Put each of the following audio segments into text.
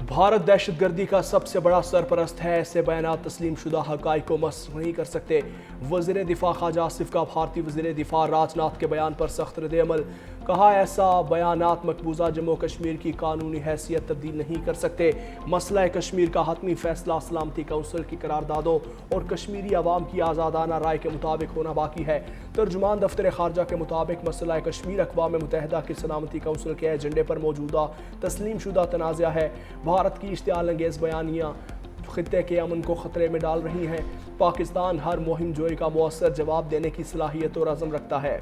بھارت دہشت گردی کا سب سے بڑا سرپرست ہے، ایسے بیانات تسلیم شدہ حقائق کو مسخ نہیں کر سکتے۔ وزیر دفاع خواجہ آصف کا بھارتی وزیر دفاع راج ناتھ کے بیان پر سخت رد عمل۔ کہا ایسا بیانات مقبوضہ جموں کشمیر کی قانونی حیثیت تبدیل نہیں کر سکتے۔ مسئلہ کشمیر کا حتمی فیصلہ سلامتی کونسل کی قراردادوں اور کشمیری عوام کی آزادانہ رائے کے مطابق ہونا باقی ہے۔ ترجمان دفتر خارجہ کے مطابق مسئلہ کشمیر اقوام متحدہ کے سلامتی کونسل کے ایجنڈے پر موجودہ تسلیم شدہ تنازع ہے۔ بھارت کی اشتعال انگیز بیانیاں خطے کے امن کو خطرے میں ڈال رہی ہیں۔ پاکستان ہر مہم جوئی کا مؤثر جواب دینے کی صلاحیت اور عزم رکھتا ہے۔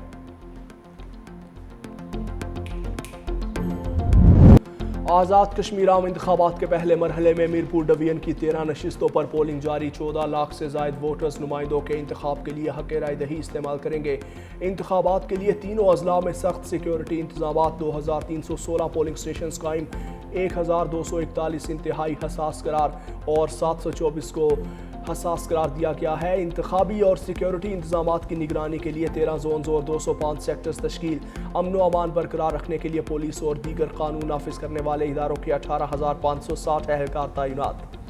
آزاد کشمیر عام انتخابات کے پہلے مرحلے میں میرپور ڈویژن کی 13 نشستوں پر پولنگ جاری۔ 14 لاکھ سے زائد ووٹرز نمائندوں کے انتخاب کے لیے حق رائے دہی استعمال کریں گے۔ انتخابات کے لیے تینوں اضلاع میں سخت سیکیورٹی انتظامات۔ 2316 پولنگ سٹیشنز قائم، 1241 انتہائی حساس قرار اور 724 کو حساس قرار دیا گیا ہے۔ انتخابی اور سیکیورٹی انتظامات کی نگرانی کے لیے 13 زونز اور 205 سیکٹرز تشکیل۔ امن و امان برقرار رکھنے کے لیے پولیس اور دیگر قانون نافذ کرنے والے اداروں کے 18,560 اہلکار تعینات۔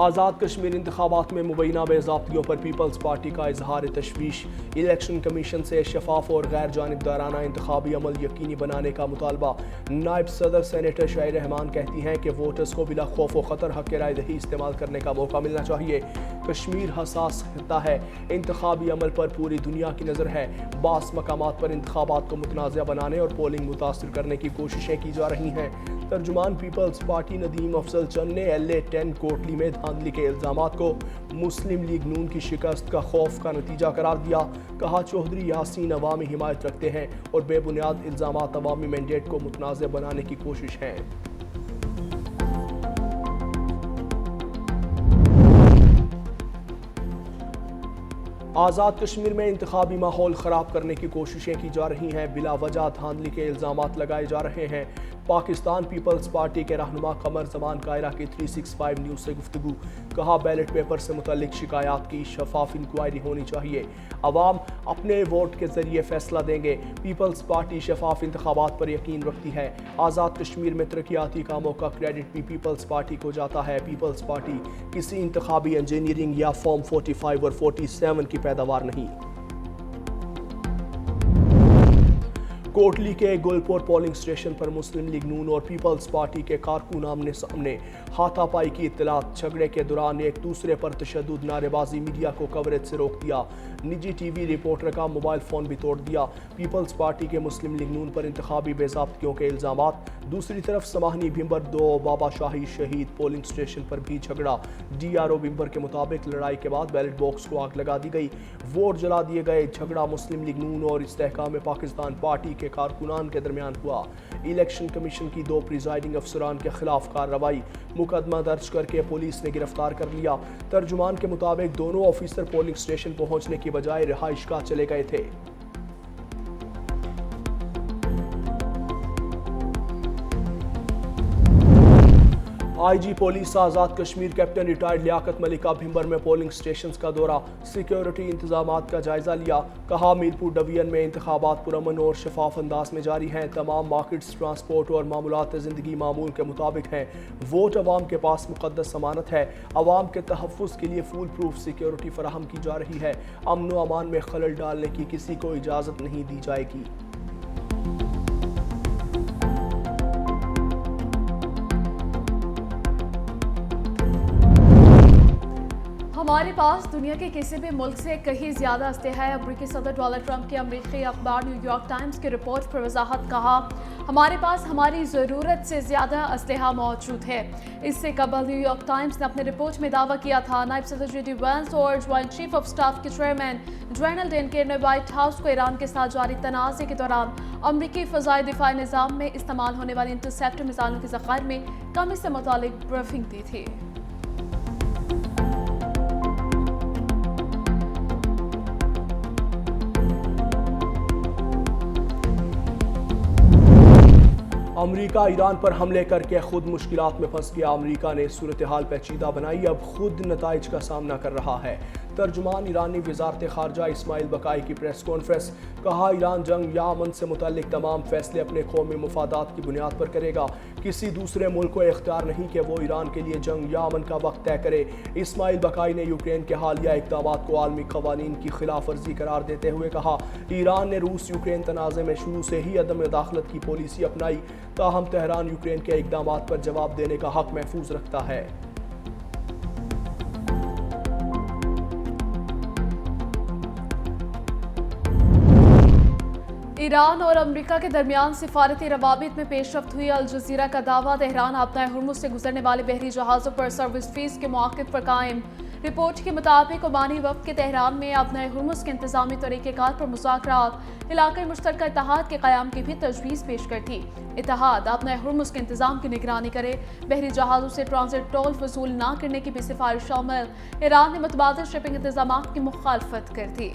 آزاد کشمیر انتخابات میں مبینہ بے ضابطگیوں پر پیپلز پارٹی کا اظہار تشویش۔ الیکشن کمیشن سے شفاف اور غیر جانبدارانہ انتخابی عمل یقینی بنانے کا مطالبہ۔ نائب صدر سینیٹر شاہ رحمان کہتی ہیں کہ ووٹرز کو بلا خوف و خطر حق رائے دہی استعمال کرنے کا موقع ملنا چاہیے۔ کشمیر حساس خطہ ہے، انتخابی عمل پر پوری دنیا کی نظر ہے۔ بعض مقامات پر انتخابات کو متنازع بنانے اور پولنگ متاثر کرنے کی کوششیں کی جا رہی ہیں۔ ترجمان پیپلز پارٹی ندیم افضل چند نے LA 10 کوٹلی میں دھاندلی کے الزامات کو مسلم لیگ نون کی شکست کا خوف کا نتیجہ قرار دیا۔ کہا چوہدری یاسین عوامی حمایت رکھتے ہیں اور بے بنیاد الزامات عوامی مینڈیٹ کو متنازع بنانے کی کوشش ہیں۔ آزاد کشمیر میں انتخابی ماحول خراب کرنے کی کوششیں کی جا رہی ہیں، بلا وجہ دھاندلی کے الزامات لگائے جا رہے ہیں۔ پاکستان پیپلز پارٹی کے رہنما قمر زمان قاہرہ کی 365 نیوز سے گفتگو۔ کہا بیلٹ پیپر سے متعلق شکایات کی شفاف انکوائری ہونی چاہیے، عوام اپنے ووٹ کے ذریعے فیصلہ دیں گے۔ پیپلز پارٹی شفاف انتخابات پر یقین رکھتی ہے۔ آزاد کشمیر میں ترقیاتی کاموں کا کریڈٹ بھی پیپلز پارٹی کو جاتا ہے۔ پیپلز پارٹی کسی انتخابی انجینئرنگ یا فارم 45 اور 47 کی پیداوار نہیں۔ کوٹلی کے گلپور پولنگ سٹیشن پر مسلم لیگ نون اور پیپلز پارٹی کے کارکن آمنے سامنے، ہاتھا پائی کی اطلاعات۔ جھگڑے کے دوران ایک دوسرے پر تشدد، نعرے بازی، میڈیا کو کوریج سے روک دیا، نجی ٹی وی رپورٹر کا موبائل فون بھی توڑ دیا۔ پیپلز پارٹی کے مسلم لیگ نون پر انتخابی بے ضابطگیوں کے الزامات۔ دوسری طرف سماہنی بھمبر 2 بابا شاہی شہید پولنگ سٹیشن پر بھی جھگڑا۔ DRO بھمبر کے مطابق لڑائی کے بعد بیلٹ باکس کو آگ لگا دی گئی، ووٹ جلا دیے گئے۔ جھگڑا مسلم لیگ نون اور استحکام پاکستان پارٹی کے کارکنان کے درمیان ہوا۔ الیکشن کمیشن کی 2 پریزائڈنگ افسران کے خلاف کارروائی، مقدمہ درج کر کے پولیس نے گرفتار کر لیا۔ ترجمان کے مطابق دونوں آفیسر پولنگ سٹیشن پہنچنے کی بجائے رہائش گاہ چلے گئے تھے۔ IG police Azad Kashmir captain retired لیاقت ملکہ بھمبر میں پولنگ سٹیشنز کا دورہ، سیکیورٹی انتظامات کا جائزہ لیا۔ کہا میرپور ڈویژن میں انتخابات پرامن اور شفاف انداز میں جاری ہیں، تمام مارکیٹس، ٹرانسپورٹ اور معمولات زندگی معمول کے مطابق ہیں۔ ووٹ عوام کے پاس مقدس امانت ہے، عوام کے تحفظ کے لیے فول پروف سیکیورٹی فراہم کی جا رہی ہے، امن و امان میں خلل ڈالنے کی کسی کو اجازت نہیں دی جائے گی۔ ہمارے پاس دنیا کے کسی بھی ملک سے کہیں زیادہ اسلحہ ہے۔ امریکی صدر ڈونلڈ ٹرمپ کی امریکی اخبار نیو یارک ٹائمز کی رپورٹ پر وضاحت۔ کہا ہمارے پاس ہماری ضرورت سے زیادہ اسلحہ موجود ہے۔ اس سے قبل نیو یارک ٹائمز نے اپنی رپورٹ میں دعویٰ کیا تھا نائب صدر JD وینس اور جوائنٹ چیف آف سٹاف کے چیئرمین جنرل ڈین کیئر نے وائٹ ہاؤس کو ایران کے ساتھ جاری تنازع کے دوران امریکی فضائی دفاعی نظام میں استعمال ہونے والی انٹرسیپٹر میزائلوں کے ذخائر میں کمی سے متعلق بریفنگ دی تھی۔ امریکہ ایران پر حملے کر کے خود مشکلات میں پھنس گیا۔ امریکہ نے صورتحال پیچیدہ بنائی، اب خود نتائج کا سامنا کر رہا ہے۔ ترجمان ایرانی وزارت خارجہ اسماعیل بقائی کی پریس کانفرنس، کہا ایران جنگ یا امن سے متعلق تمام فیصلے اپنے قومی مفادات کی بنیاد پر کرے گا، کسی دوسرے ملک کو اختیار نہیں کہ وہ ایران کے لیے جنگ یا امن کا وقت طے کرے۔ اسماعیل بقائی نے یوکرین کے حالیہ اقدامات کو عالمی قوانین کی خلاف ورزی قرار دیتے ہوئے کہا، ایران نے روس یوکرین تنازع میں شروع سے ہی عدم مداخلت کی پالیسی اپنائی، تاہم تہران یوکرین کے اقدامات پر جواب دینے کا حق محفوظ رکھتا ہے۔ ایران اور امریکہ کے درمیان سفارتی روابط میں پیش رفت ہوئی۔ الجزیرہ کا دعویٰ، تہران آبنائے ہرمز سے گزرنے والے بحری جہازوں پر سروس فیس کے مواقع پر قائم۔ رپورٹ کے مطابق عمانی وفد کے تہران میں آبنائے ہرمز کے انتظامی طریقہ کار پر مذاکرات، علاقائی مشترکہ اتحاد کے قیام کی بھی تجویز پیش کر تھی۔ اتحاد آبنائے ہرمز کے انتظام کی نگرانی کرے، بحری جہازوں سے ٹرانزٹ ٹول وصول نہ کرنے کی بھی سفارش شامل۔ ایران نے متبادل شپنگ انتظامات کی مخالفت کر دی۔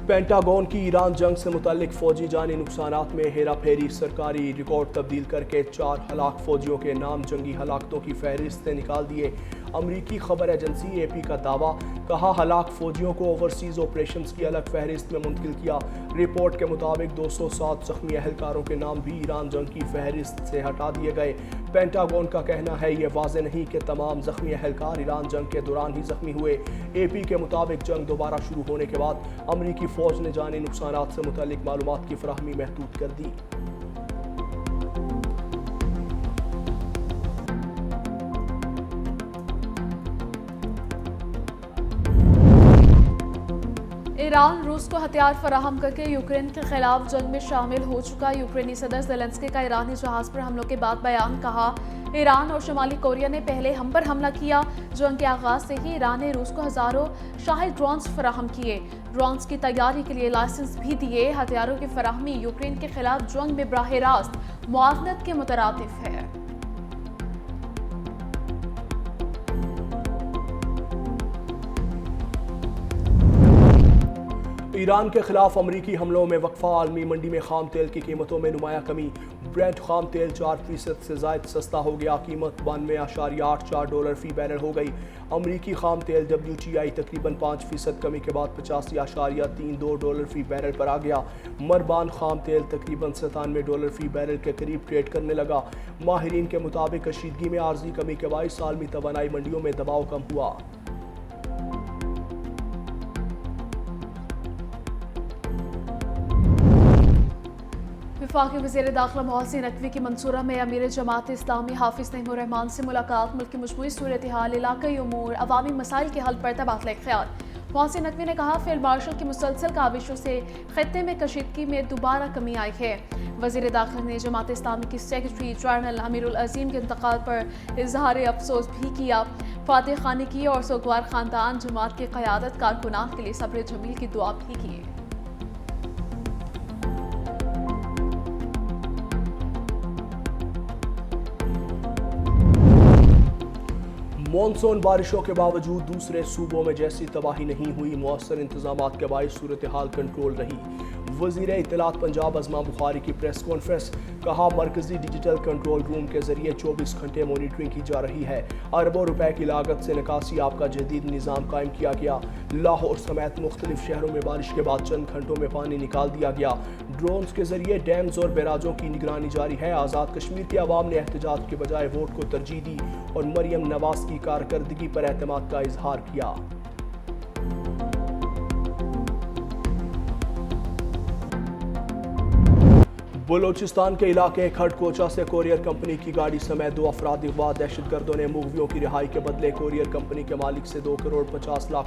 پینٹاگون کی ایران جنگ سے متعلق فوجی جانی نقصانات میں ہیرا پھیری، سرکاری ریکارڈ تبدیل کر کے 4 ہلاک فوجیوں کے نام جنگی ہلاکتوں کی فہرست سے نکال دیے۔ امریکی خبر ایجنسی اے پی کا دعویٰ، کہا ہلاک فوجیوں کو اوورسیز آپریشنز کی الگ فہرست میں منتقل کیا۔ رپورٹ کے مطابق 207 زخمی اہلکاروں کے نام بھی ایران جنگ کی فہرست سے ہٹا دیے گئے۔ پینٹاگون کا کہنا ہے یہ واضح نہیں کہ تمام زخمی اہلکار ایران جنگ کے دوران ہی زخمی ہوئے۔ اے پی کے مطابق جنگ دوبارہ شروع ہونے کے بعد امریکی فوج نے جانی نقصانات سے متعلق معلومات کی فراہمی محدود کر دی۔ ایران روس کو ہتھیار فراہم کر کے یوکرین کے خلاف جنگ میں شامل ہو چکا۔ یوکرینی صدر زیلنسکی کا ایرانی جہاز پر حملوں کے بعد بیان، کہا ایران اور شمالی کوریا نے پہلے ہم پر حملہ کیا۔ جنگ کے آغاز سے ہی ایران نے روس کو ہزاروں شاہد ڈرونز فراہم کیے، ڈرونز کی تیاری کے لیے لائسنس بھی دیے۔ ہتھیاروں کی فراہمی یوکرین کے خلاف جنگ میں براہ راست معاونت کے مترادف ہے۔ ایران کے خلاف امریکی حملوں میں وقفہ، عالمی منڈی میں خام تیل کی قیمتوں میں نمایاں کمی۔ برینٹ خام تیل 4% سے زائد سستا ہو گیا، قیمت $92.84 فی بیرل ہو گئی۔ امریکی خام تیل WTI تقریباً 5% کمی کے بعد $85.32 فی بیرل پر آ گیا۔ مربان خام تیل تقریباً $97 فی بیرل کے قریب ٹریڈ کرنے لگا۔ ماہرین کے مطابق کشیدگی میں عارضی کمی کے باعث عالمی توانائی منڈیوں میں دباؤ کم ہوا۔ وفاقی وزیر داخلہ محسن نقوی کی منصورہ میں امیر جماعت اسلامی حافظ نعیم الرحمان سے ملاقات، ملک کی مجموعی صورتحال، علاقائی امور، عوامی مسائل کے حل پر تبادلہ خیال۔ محسن نقوی نے کہا فیلڈ مارشل کی مسلسل کاوشوں سے خطے میں کشیدگی میں دوبارہ کمی آئی ہے۔ وزیر داخلہ نے جماعت اسلامی کی سیکرٹری جنرل امیر العظیم کے انتقال پر اظہار افسوس بھی کیا، فاتح خوانی کی اور سوگوار خاندان جماعت کی قیادت کارکنان کے لیے صبر جمیل کی دعا بھی کی۔ مونسون بارشوں کے باوجود دوسرے صوبوں میں جیسی تباہی نہیں ہوئی، مؤثر انتظامات کے باعث صورتحال کنٹرول رہی۔ وزیر اطلاعات پنجاب ازما بخاری کی پریس کانفرنس، کہا مرکزی ڈیجیٹل کنٹرول روم کے ذریعے 24 گھنٹے مانیٹرنگ کی جا رہی ہے۔ اربوں روپے کی لاگت سے نکاسی آب کا جدید نظام قائم کیا گیا۔ لاہور سمیت مختلف شہروں میں بارش کے بعد چند گھنٹوں میں پانی نکال دیا گیا۔ ڈرونز کے ذریعے ڈیمز اور بیراجوں کی نگرانی جاری ہے۔ آزاد کشمیر کے عوام نے احتجاج کے بجائے ووٹ کو ترجیح دی اور مریم نواز کی کارکردگی پر اعتماد کا اظہار کیا۔ بلوچستان کے علاقے کھڑ کوچا سے کورئر کمپنی کی گاڑی سمیت 2 افراد اغوا، دہشت گردوں نے مغویوں کی رہائی کے بدلے کورئر کمپنی کے مالک سے 2.50 کروڑ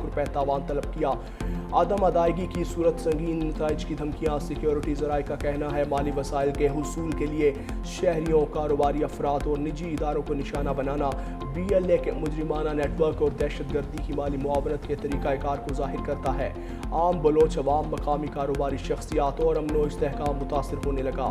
روپے تاوان طلب کیا۔ عدم ادائیگی کی صورت سنگین نتائج کی دھمکیاں، سیکیورٹی ذرائع کا کہنا ہے مالی وسائل کے حصول کے لیے شہریوں، کاروباری افراد اور نجی اداروں کو نشانہ بنانا BLA کے مجرمانہ نیٹ ورک اور دہشت گردی کی مالی معاونت کے طریقہ کار کو ظاہر کرتا ہے۔ عام بلوچ عوام، مقامی کاروباری شخصیات اور امن و استحکام متاثر ہونے لگا۔